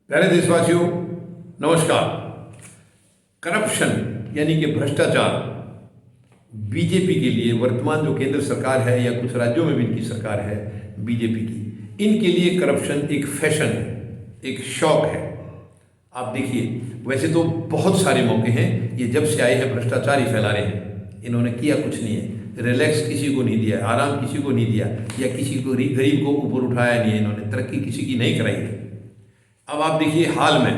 प्यारे देशवासियों, नमस्कार। करप्शन यानी कि भ्रष्टाचार बीजेपी के लिए, वर्तमान जो केंद्र सरकार है या कुछ राज्यों में भी इनकी सरकार है बीजेपी की, इनके लिए करप्शन एक फैशन है, एक शौक है। आप देखिए, वैसे तो बहुत सारे मौके हैं, ये जब से आए हैं भ्रष्टाचार ही फैला रहे हैं। इन्होंने किया कुछ नहीं है, रिलैक्स किसी को नहीं दिया, आराम किसी को नहीं दिया, या किसी को गरीब को ऊपर उठाया नहीं है। इन्होंने तरक्की किसी की नहीं कराई है। अब आप देखिए, हाल में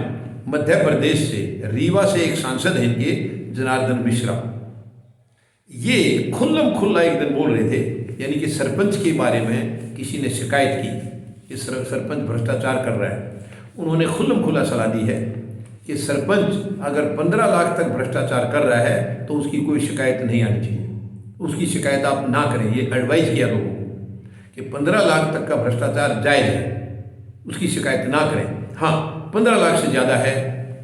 मध्य प्रदेश से रीवा से एक सांसद हैं इनके, जनार्दन मिश्रा, ये खुल्लम खुल्ला एक दिन बोल रहे थे, यानी कि सरपंच के बारे में किसी ने शिकायत की कि सरपंच भ्रष्टाचार कर रहा है। उन्होंने खुल्लम खुल्ला सलाह दी है कि सरपंच अगर 15 लाख तक भ्रष्टाचार कर रहा है तो उसकी कोई शिकायत नहीं आनी चाहिए, उसकी शिकायत आप ना करें। ये एडवाइस किया लोगों को कि 15 लाख तक का भ्रष्टाचार जायज़ है, उसकी शिकायत ना करें। हाँ, 15 लाख से ज़्यादा है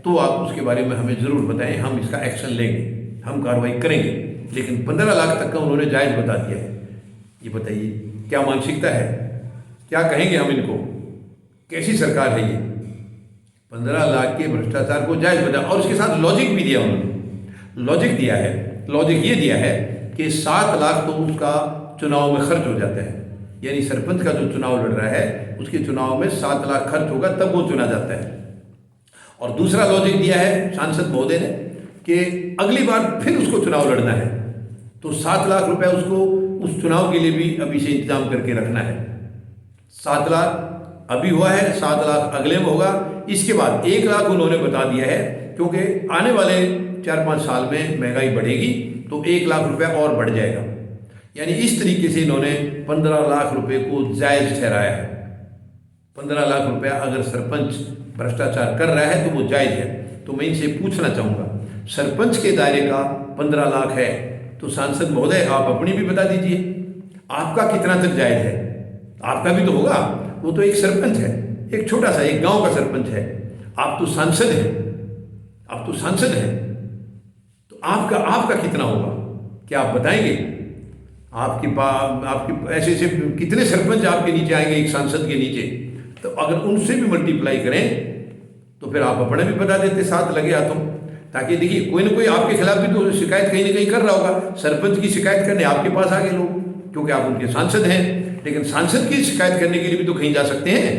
तो आप उसके बारे में हमें ज़रूर बताएं, हम इसका एक्शन लेंगे, हम कार्रवाई करेंगे। लेकिन 15 लाख तक का उन्होंने जायज़ बता दिया है। ये बताइए क्या मानसिकता है, क्या कहेंगे हम इनको, कैसी सरकार है ये? 15 लाख के भ्रष्टाचार को जायज़ बता, और उसके साथ लॉजिक भी दिया उन्होंने। लॉजिक दिया है, लॉजिक ये दिया है कि 7 लाख तो उसका चुनाव में खर्च हो जाता है, यानी सरपंच का जो चुनाव लड़ रहा है उसके चुनाव में 7 लाख खर्च होगा तब वो चुना जाता है। और दूसरा लॉजिक दिया है सांसद महोदय ने कि अगली बार फिर उसको चुनाव लड़ना है तो 7 लाख रुपए उसको उस चुनाव के लिए भी अभी से इंतजाम करके रखना है। 7 लाख अभी हुआ है, 7 लाख अगले में होगा। इसके बाद 1 लाख उन्होंने बता दिया है, क्योंकि आने वाले 4-5 साल में महंगाई बढ़ेगी तो 1 लाख रुपया और बढ़ जाएगा। यानी इस तरीके से इन्होंने 15 लाख रुपए को जायज़ ठहराया है। 15 लाख रुपया अगर सरपंच भ्रष्टाचार कर रहा है तो वो जायज़ है। तो मैं इनसे पूछना चाहूँगा, सरपंच के दायरे का 15 लाख है तो सांसद महोदय आप अपनी भी बता दीजिए, आपका कितना तक जायज़ है? आपका भी तो होगा, वो तो एक सरपंच है, एक छोटा सा एक गांव का सरपंच है। आप तो सांसद हैं, आप तो सांसद हैं, तो आपका कितना होगा? क्या आप बताएंगे? आपके ऐसे ऐसे कितने सरपंच आपके नीचे आएंगे एक सांसद के नीचे? तो अगर उनसे भी मल्टीप्लाई करें तो फिर आप अपने भी बता देते, साथ लगे हाथों। ताकि देखिए, कोई ना कोई आपके खिलाफ भी तो शिकायत कहीं ना कहीं कर रहा होगा। सरपंच की शिकायत करने आपके पास आ गए लोग, क्योंकि आप उनके सांसद हैं। लेकिन सांसद की शिकायत करने के लिए भी तो कहीं जा सकते हैं।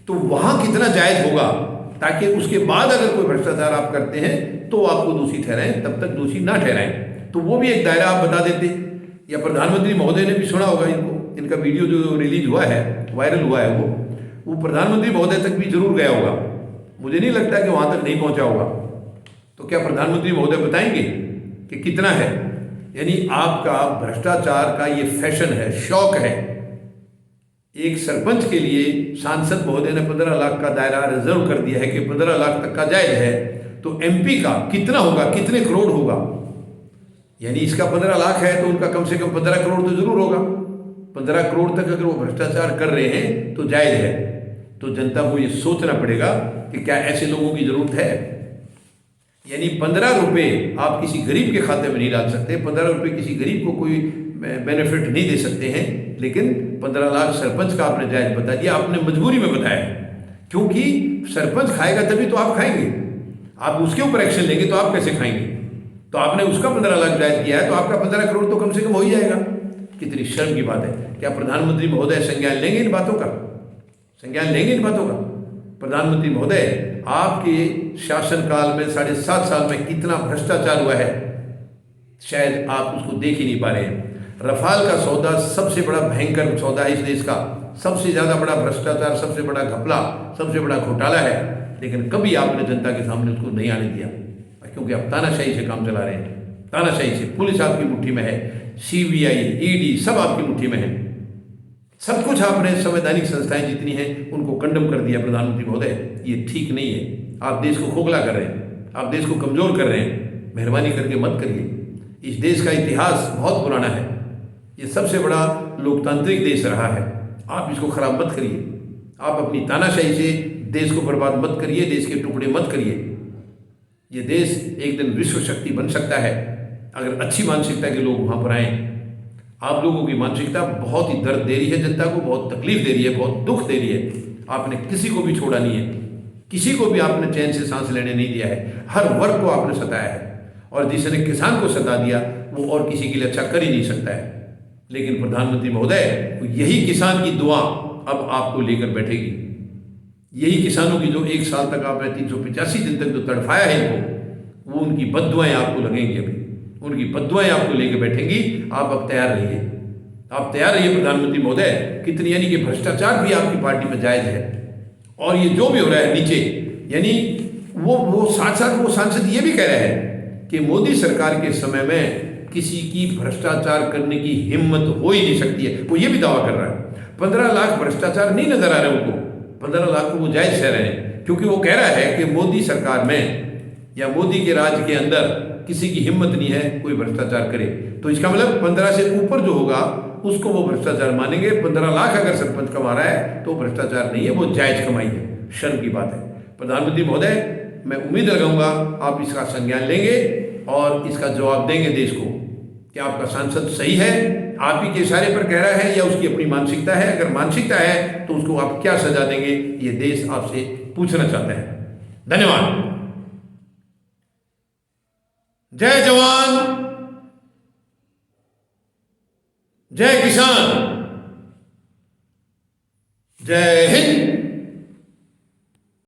तो वहाँ कितना जायज़ होगा, ताकि उसके बाद अगर कोई भ्रष्टाचार आप करते हैं तो आपको दोषी ठहराएं, तब तक दोषी ना ठहराएं। तो वो भी एक दायरा आप बता देते। या प्रधानमंत्री महोदय ने भी सुना होगा इनको, इनका वीडियो जो रिलीज हुआ है, वायरल हुआ है, वो प्रधानमंत्री महोदय तक भी जरूर गया होगा। मुझे नहीं लगता कि वहाँ तक नहीं पहुँचा होगा। तो क्या प्रधानमंत्री महोदय बताएंगे कि कितना है? यानी आपका भ्रष्टाचार का ये फैशन है, शौक है। एक सरपंच के लिए सांसद महोदय ने 15 लाख का दायरा रिजर्व कर दिया है कि 15 लाख तक का जायज़ है। तो एमपी का कितना होगा, कितने करोड़ होगा? यानी इसका 15 लाख है तो उनका कम से कम 15 करोड़ तो जरूर होगा। 15 करोड़ तक अगर वो भ्रष्टाचार कर रहे हैं तो जायज़ है। तो जनता को ये सोचना पड़ेगा कि क्या ऐसे लोगों की जरूरत है? यानी 15 रुपये आप किसी गरीब के खाते में नहीं डाल सकते, 15 रुपये किसी गरीब को कोई बेनिफिट नहीं दे सकते हैं। लेकिन 15 लाख सरपंच का आपने जायज़ बता दिया, आपने मजबूरी में बताया, क्योंकि सरपंच खाएगा तभी तो आप खाएंगे। आप उसके ऊपर एक्शन लेंगे तो आप कैसे खाएंगे? तो आपने उसका 15 लाख जायज़ किया है तो आपका 15 करोड़ तो कम से कम हो ही जाएगा। कितनी शर्म की बात है। क्या प्रधानमंत्री महोदय संज्ञान लेंगे इन बातों का? संज्ञान लेंगे इन बातों का? प्रधानमंत्री महोदय, आपके शासनकाल में 7.5 साल में कितना भ्रष्टाचार हुआ है, शायद आप उसको देख ही नहीं पा रहे हैं। रफाल का सौदा सबसे बड़ा भयंकर सौदा है इस देश का, सबसे ज़्यादा बड़ा भ्रष्टाचार, सबसे बड़ा घपला, सबसे बड़ा घोटाला है। लेकिन कभी आपने जनता के सामने उसको नहीं आने दिया, क्योंकि आप तानाशाही से काम चला रहे हैं। तानाशाही से पुलिस आपकी मुट्ठी में है, सीबीआई, ईडी सब आपकी मुट्ठी में है। सब कुछ आपने, संवैधानिक संस्थाएं जितनी हैं उनको कंडम कर दिया प्रधानमंत्री महोदय। ये ठीक नहीं है। आप देश को खोखला कर रहे हैं, आप देश को कमज़ोर कर रहे हैं। मेहरबानी करके मत करिए। इस देश का इतिहास बहुत पुराना है, ये सबसे बड़ा लोकतांत्रिक देश रहा है। आप इसको खराब मत करिए। आप अपनी तानाशाही से देश को बर्बाद मत करिए, देश के टुकड़े मत करिए। ये देश एक दिन विश्व शक्ति बन सकता है अगर अच्छी मानसिकता के लोग वहाँ पर आएँ। आप लोगों की मानसिकता बहुत ही दर्द दे रही है जनता को, बहुत तकलीफ दे रही है, बहुत दुख दे रही है। आपने किसी को भी छोड़ा नहीं है। किसी को भी आपने चैन से सांस लेने नहीं दिया है, हर वर्ग को आपने सताया है, और जिसने किसान को सता दिया वो और किसी के लिए अच्छा कर ही नहीं सकता है। लेकिन प्रधानमंत्री महोदय, यही किसान की दुआ अब आपको लेकर बैठेगी। यही किसानों की जो 1 साल तक आपने 385 दिन तक जो तड़फाया है इनको, वो उनकी बद्दुआएं आपको लगेंगी। अभी उनकी बद्दुआएं आपको लेकर बैठेंगी। आप अब तैयार रहिए, आप तैयार रहिए प्रधानमंत्री महोदय। कितनी, यानी कि भ्रष्टाचार भी आपकी पार्टी में जायज है, और ये जो भी हो रहा है नीचे, यानी वो साथ साथ वो सांसद ये भी कह रहे हैं कि मोदी सरकार के समय में किसी की भ्रष्टाचार करने की हिम्मत हो ही नहीं सकती है। वो ये भी दावा कर रहा है 15 लाख भ्रष्टाचार नहीं नजर आ रहे उनको, 15 लाख को वो जायज कह रहे हैं, क्योंकि वो कह रहा है कि मोदी सरकार में या मोदी के राज के अंदर किसी की हिम्मत नहीं है कोई भ्रष्टाचार करे। तो इसका मतलब 15 से ऊपर जो होगा उसको वो भ्रष्टाचार मानेंगे। 15 लाख अगर सरपंच कमा रहा है तो भ्रष्टाचार नहीं है, वो जायज कमाई है, शर्म की बात है। प्रधानमंत्री महोदय, मैं उम्मीद लगाऊंगा आप इसका संज्ञान लेंगे और इसका जवाब देंगे देश को कि आपका सांसद सही है, आप ही के इशारे पर कह रहा है या उसकी अपनी मानसिकता है। अगर मानसिकता है तो उसको आप क्या सजा देंगे, ये देश आपसे पूछना चाहता है। धन्यवाद। जय जवान, जय किसान, जय